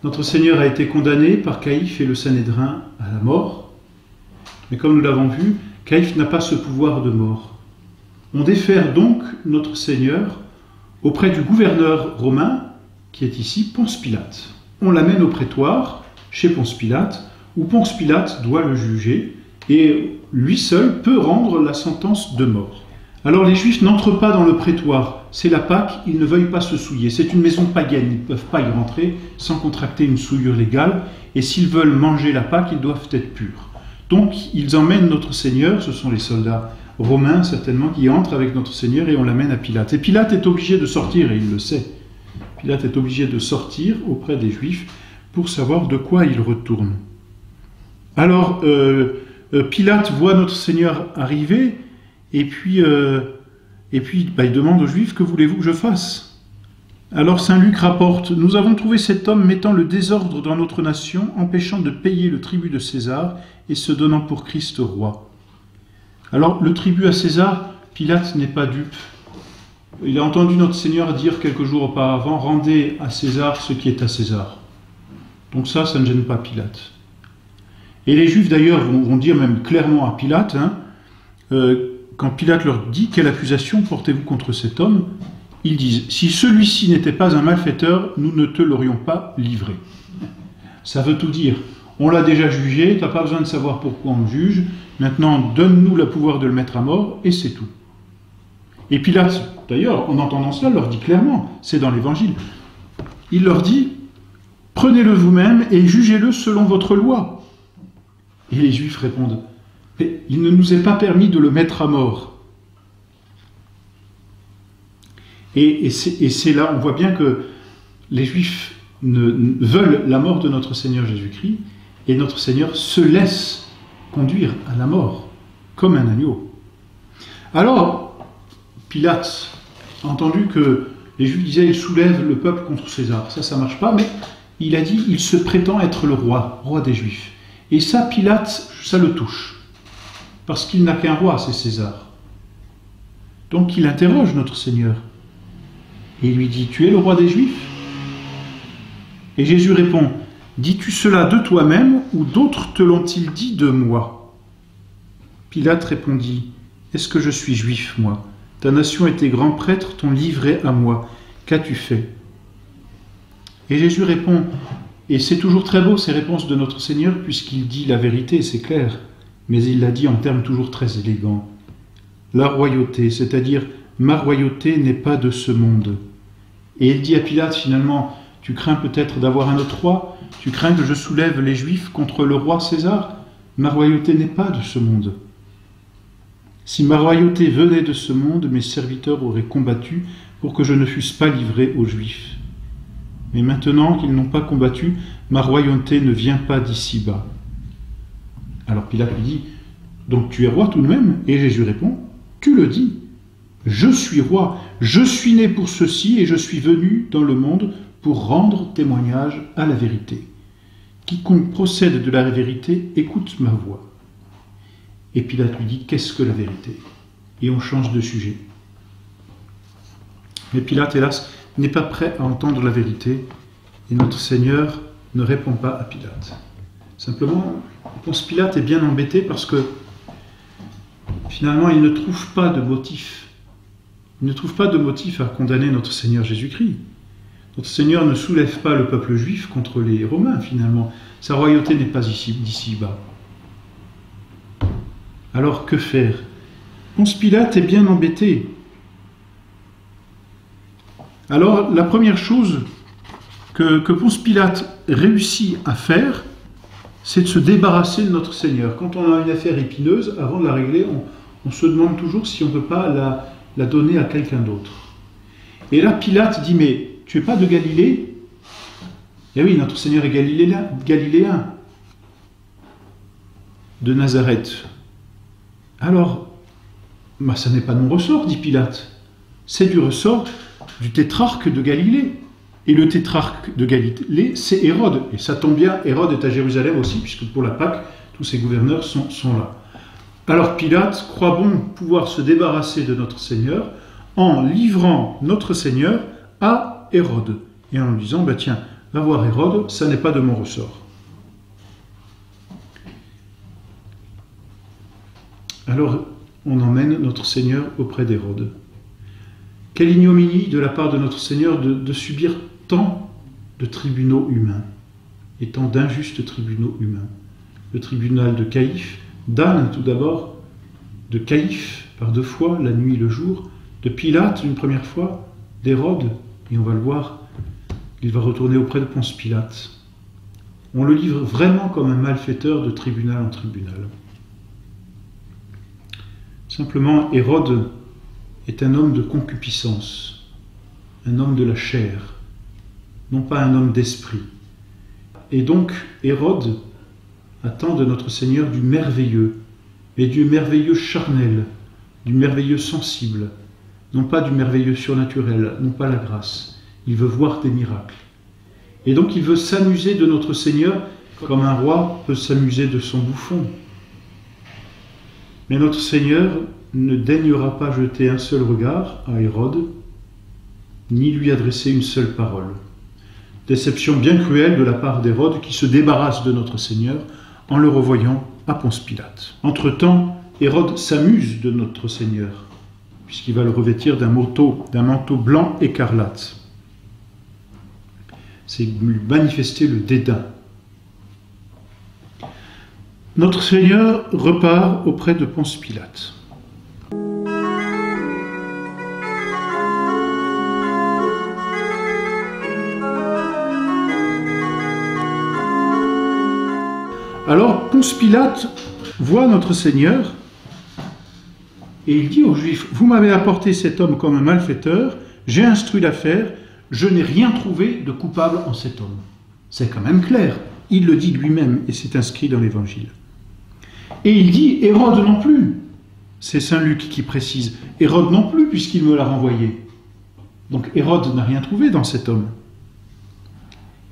Notre Seigneur a été condamné par Caïphe et le Sanhédrin à la mort. Mais comme nous l'avons vu, Caïphe n'a pas ce pouvoir de mort. On défère donc notre Seigneur auprès du gouverneur romain, qui est ici Ponce Pilate. On l'amène au prétoire, chez Ponce Pilate, où Ponce Pilate doit le juger, et lui seul peut rendre la sentence de mort. Alors les Juifs n'entrent pas dans le prétoire, c'est la Pâque, ils ne veuillent pas se souiller. C'est une maison païenne, ils ne peuvent pas y rentrer sans contracter une souillure légale, et s'ils veulent manger la Pâque, ils doivent être purs. Donc ils emmènent notre Seigneur, ce sont les soldats romains certainement, qui entrent avec notre Seigneur et on l'amène à Pilate. Et Pilate est obligé de sortir, et il le sait. Pilate est obligé de sortir auprès des Juifs pour savoir de quoi il retourne. Alors Pilate voit notre Seigneur arriver, et puis il demande aux Juifs, que voulez-vous que je fasse? Alors Saint Luc rapporte, nous avons trouvé cet homme mettant le désordre dans notre nation, empêchant de payer le tribut de César et se donnant pour Christ roi. Alors le tribut à César, Pilate n'est pas dupe. Il a entendu notre Seigneur dire quelques jours auparavant, rendez à César ce qui est à César. Donc ça ne gêne pas Pilate. Et les Juifs d'ailleurs vont dire même clairement à Pilate, quand Pilate leur dit quelle accusation portez-vous contre cet homme, ils disent si celui-ci n'était pas un malfaiteur, nous ne te l'aurions pas livré. Ça veut tout dire. On l'a déjà jugé, tu n'as pas besoin de savoir pourquoi on le juge, maintenant donne-nous le pouvoir de le mettre à mort et c'est tout. Et Pilate, d'ailleurs, en entendant cela, leur dit clairement, c'est dans l'Évangile, il leur dit prenez-le vous-même et jugez-le selon votre loi. Et les Juifs répondent mais il ne nous est pas permis de le mettre à mort. Et c'est là, on voit bien que les Juifs veulent la mort de notre Seigneur Jésus-Christ, et notre Seigneur se laisse conduire à la mort, comme un agneau. Alors, Pilate a entendu que les Juifs disaient, il soulève le peuple contre César. Ça ne marche pas, mais il a dit, il se prétend être le roi des Juifs. Et ça, Pilate, ça le touche. Parce qu'il n'a qu'un roi, c'est César. Donc il interroge notre Seigneur. Et il lui dit, tu es le roi des Juifs? Et Jésus répond, dis-tu cela de toi-même ou d'autres te l'ont-ils dit de moi? Pilate répondit, est-ce que je suis juif, moi? Ta nation et tes grands prêtres t'ont livré à moi. Qu'as-tu fait? Et Jésus répond, et c'est toujours très beau ces réponses de notre Seigneur, puisqu'il dit la vérité, c'est clair, mais il l'a dit en termes toujours très élégants. La royauté, c'est-à-dire ma royauté n'est pas de ce monde. Et il dit à Pilate finalement, tu crains peut-être d'avoir un autre roi? Tu crains que je soulève les Juifs contre le roi César? Ma royauté n'est pas de ce monde. Si ma royauté venait de ce monde, mes serviteurs auraient combattu pour que je ne fusse pas livré aux Juifs. Mais maintenant qu'ils n'ont pas combattu, ma royauté ne vient pas d'ici-bas. Alors Pilate lui dit, donc tu es roi tout de même? Et Jésus répond, tu le dis, je suis roi, je suis né pour ceci et je suis venu dans le monde pour rendre témoignage à la vérité. Quiconque procède de la vérité écoute ma voix. Et Pilate lui dit, qu'est-ce que la vérité? Et on change de sujet. Mais Pilate, hélas, n'est pas prêt à entendre la vérité, et notre Seigneur ne répond pas à Pilate. Simplement, Ponce Pilate est bien embêté parce que finalement, il ne trouve pas de motif. Il ne trouve pas de motif à condamner notre Seigneur Jésus-Christ. Notre Seigneur ne soulève pas le peuple juif contre les Romains, finalement. Sa royauté n'est pas d'ici-bas. Alors, que faire? Ponce Pilate est bien embêté. Alors, la première chose que Ponce Pilate réussit à faire, c'est de se débarrasser de notre Seigneur. Quand on a une affaire épineuse, avant de la régler, on se demande toujours si on ne peut pas la donner à quelqu'un d'autre. Et là, Pilate dit, mais tu n'es pas de Galilée? Eh oui, notre Seigneur est galiléen, de Nazareth. Alors, ça n'est pas de mon ressort, dit Pilate. C'est du ressort du tétrarque de Galilée. Et le tétrarque de Galilée, c'est Hérode. Et ça tombe bien, Hérode est à Jérusalem aussi, puisque pour la Pâque, tous ses gouverneurs sont là. Alors Pilate croit bon pouvoir se débarrasser de notre Seigneur en livrant notre Seigneur à Hérode. Et en lui disant, tiens, Va voir Hérode, ça n'est pas de mon ressort. Alors, on emmène notre Seigneur auprès d'Hérode. Quelle ignominie de la part de notre Seigneur de subir tant de tribunaux humains et tant d'injustes tribunaux humains. Le tribunal de Caïphe, d'Anne tout d'abord, de Caïphe par 2 fois, la nuit et le jour, de Pilate une première fois, d'Hérode, et on va le voir, il va retourner auprès de Ponce Pilate. On le livre vraiment comme un malfaiteur de tribunal en tribunal. Simplement, Hérode est un homme de concupiscence, un homme de la chair, non pas un homme d'esprit. Et donc, Hérode attend de notre Seigneur du merveilleux, mais du merveilleux charnel, du merveilleux sensible, non pas du merveilleux surnaturel, non pas la grâce. Il veut voir des miracles. Et donc il veut s'amuser de notre Seigneur comme un roi peut s'amuser de son bouffon. Mais notre Seigneur ne daignera pas jeter un seul regard à Hérode, ni lui adresser une seule parole. Déception bien cruelle de la part d'Hérode qui se débarrasse de notre Seigneur en le revoyant à Ponce Pilate. Entre-temps, Hérode s'amuse de notre Seigneur, puisqu'il va le revêtir d'un manteau blanc écarlate. C'est lui manifester le dédain. Notre Seigneur repart auprès de Ponce Pilate. Alors Ponce Pilate voit notre Seigneur et il dit aux Juifs, « Vous m'avez apporté cet homme comme un malfaiteur, j'ai instruit l'affaire, je n'ai rien trouvé de coupable en cet homme. » C'est quand même clair, il le dit lui-même et c'est inscrit dans l'Évangile. Et il dit, « Hérode non plus ». C'est saint Luc qui précise, « Hérode non plus puisqu'il me l'a renvoyé ». Donc Hérode n'a rien trouvé dans cet homme.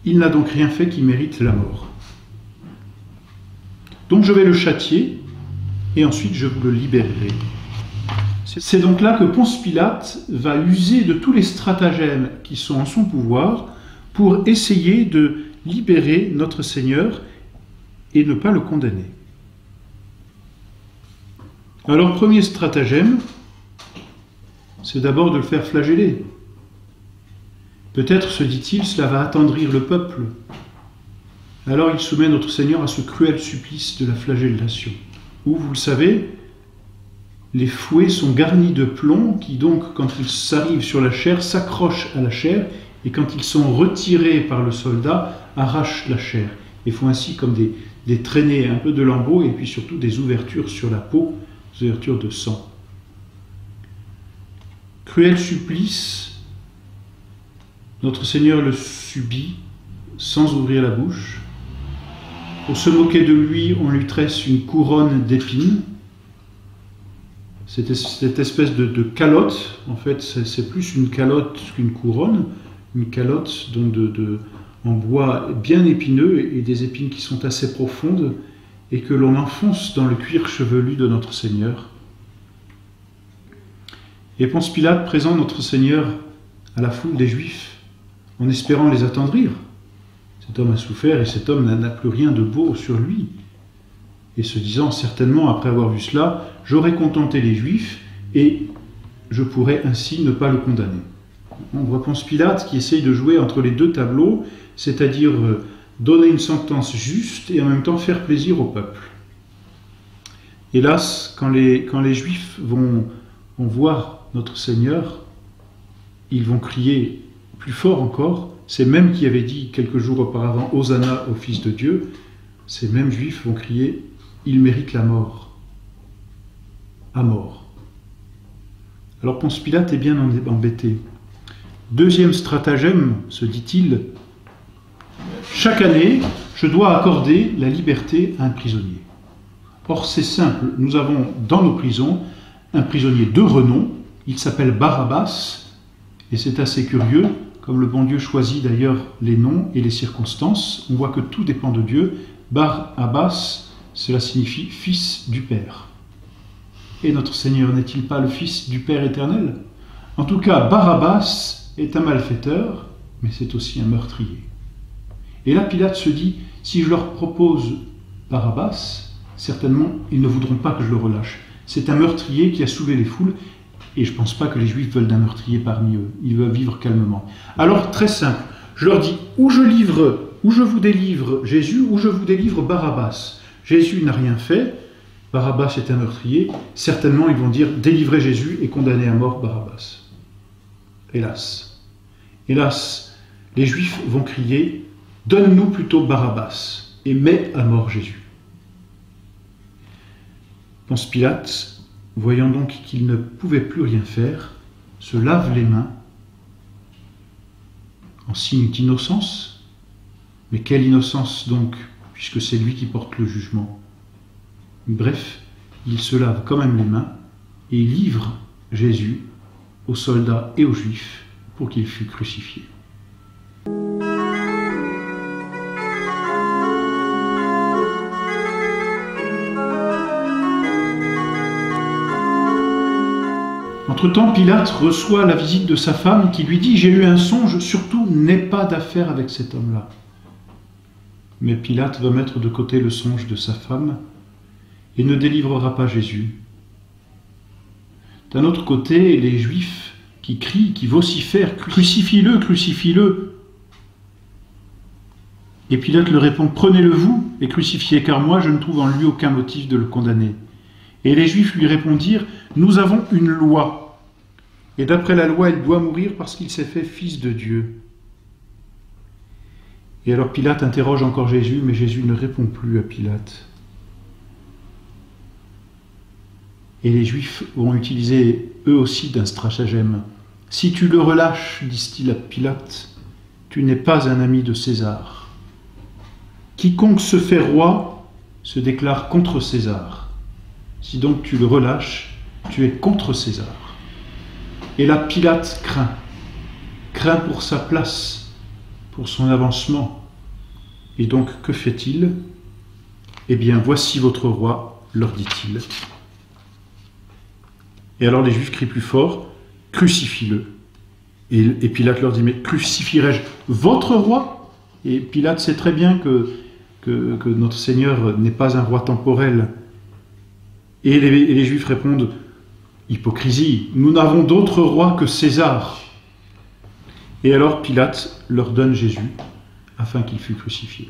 Il n'a donc rien fait qui mérite la mort. Donc je vais le châtier, et ensuite je vous le libérerai. C'est donc là que Ponce Pilate va user de tous les stratagèmes qui sont en son pouvoir pour essayer de libérer notre Seigneur et ne pas le condamner. Alors, premier stratagème, c'est d'abord de le faire flageller. Peut-être, se dit-il, cela va attendrir le peuple. Alors il soumet notre Seigneur à ce cruel supplice de la flagellation, où, vous le savez, les fouets sont garnis de plomb qui donc, quand ils arrivent sur la chair, s'accrochent à la chair et quand ils sont retirés par le soldat, arrachent la chair et font ainsi comme des traînées, un peu de lambeaux et puis surtout des ouvertures sur la peau, des ouvertures de sang. Cruel supplice, notre Seigneur le subit sans ouvrir la bouche. Pour se moquer de lui, on lui tresse une couronne d'épines. Cette espèce de calotte, en fait, c'est plus une calotte qu'une couronne, une calotte en bois bien épineux et des épines qui sont assez profondes et que l'on enfonce dans le cuir chevelu de notre Seigneur. Et Ponce Pilate présente notre Seigneur à la foule des Juifs en espérant les attendrir. Cet homme a souffert et cet homme n'a plus rien de beau sur lui. Et se disant certainement, après avoir vu cela, j'aurais contenté les Juifs et je pourrais ainsi ne pas le condamner. On voit Ponce Pilate qui essaye de jouer entre les deux tableaux, c'est-à-dire donner une sentence juste et en même temps faire plaisir au peuple. Hélas, quand les Juifs vont voir notre Seigneur, ils vont crier plus fort encore. Ces mêmes qui avaient dit quelques jours auparavant « Hosanna au Fils de Dieu », ces mêmes Juifs vont crier « Il mérite la mort ». À mort. Alors Ponce Pilate est bien embêté. Deuxième stratagème, se dit-il, chaque année, je dois accorder la liberté à un prisonnier. Or c'est simple, nous avons dans nos prisons un prisonnier de renom, il s'appelle Barabbas, et c'est assez curieux, comme le bon Dieu choisit d'ailleurs les noms et les circonstances, on voit que tout dépend de Dieu. Bar-Abbas, cela signifie « fils du Père ». Et notre Seigneur n'est-il pas le Fils du Père éternel? En tout cas, Barabbas est un malfaiteur, mais c'est aussi un meurtrier. Et là, Pilate se dit, si je leur propose Barabbas, certainement, ils ne voudront pas que je le relâche. C'est un meurtrier qui a soulevé les foules, et je ne pense pas que les Juifs veulent d'un meurtrier parmi eux. Ils veulent vivre calmement. Alors, très simple, je leur dis, ou je vous délivre Jésus, ou je vous délivre Barabbas. Jésus n'a rien fait, Barabbas est un meurtrier, certainement ils vont dire, délivrez Jésus et condamnez à mort Barabbas. Hélas. Hélas, les Juifs vont crier, donne-nous plutôt Barabbas et mets à mort Jésus. Ponce Pilate, voyant donc qu'il ne pouvait plus rien faire, se lave les mains en signe d'innocence. Mais quelle innocence donc, puisque c'est lui qui porte le jugement. Bref, il se lave quand même les mains et il livre Jésus aux soldats et aux Juifs pour qu'il fût crucifié. Entre-temps, Pilate reçoit la visite de sa femme qui lui dit « J'ai eu un songe, surtout n'aie pas d'affaire avec cet homme-là ». Mais Pilate va mettre de côté le songe de sa femme et ne délivrera pas Jésus. D'un autre côté, les Juifs qui crient, qui vocifèrent « Crucifie-le, crucifie-le » Et Pilate leur répond « Prenez-le vous et crucifiez, car moi je ne trouve en lui aucun motif de le condamner. » Et les Juifs lui répondirent « Nous avons une loi. Et d'après la loi, il doit mourir parce qu'il s'est fait fils de Dieu. » Et alors Pilate interroge encore Jésus, mais Jésus ne répond plus à Pilate. Et les Juifs vont utiliser eux aussi d'un stratagème. « Si tu le relâches, disent-ils à Pilate, tu n'es pas un ami de César. Quiconque se fait roi se déclare contre César. Si donc tu le relâches, tu es contre César. » Et là, Pilate craint pour sa place, pour son avancement. Et donc, que fait-il? Eh bien, voici votre roi, leur dit-il. Et alors les Juifs crient plus fort, crucifie-le. Et Pilate leur dit, mais crucifierai-je votre roi? Et Pilate sait très bien que notre Seigneur n'est pas un roi temporel. Et les Juifs répondent, hypocrisie, nous n'avons d'autre roi que César. Et alors Pilate leur donne Jésus afin qu'il fût crucifié.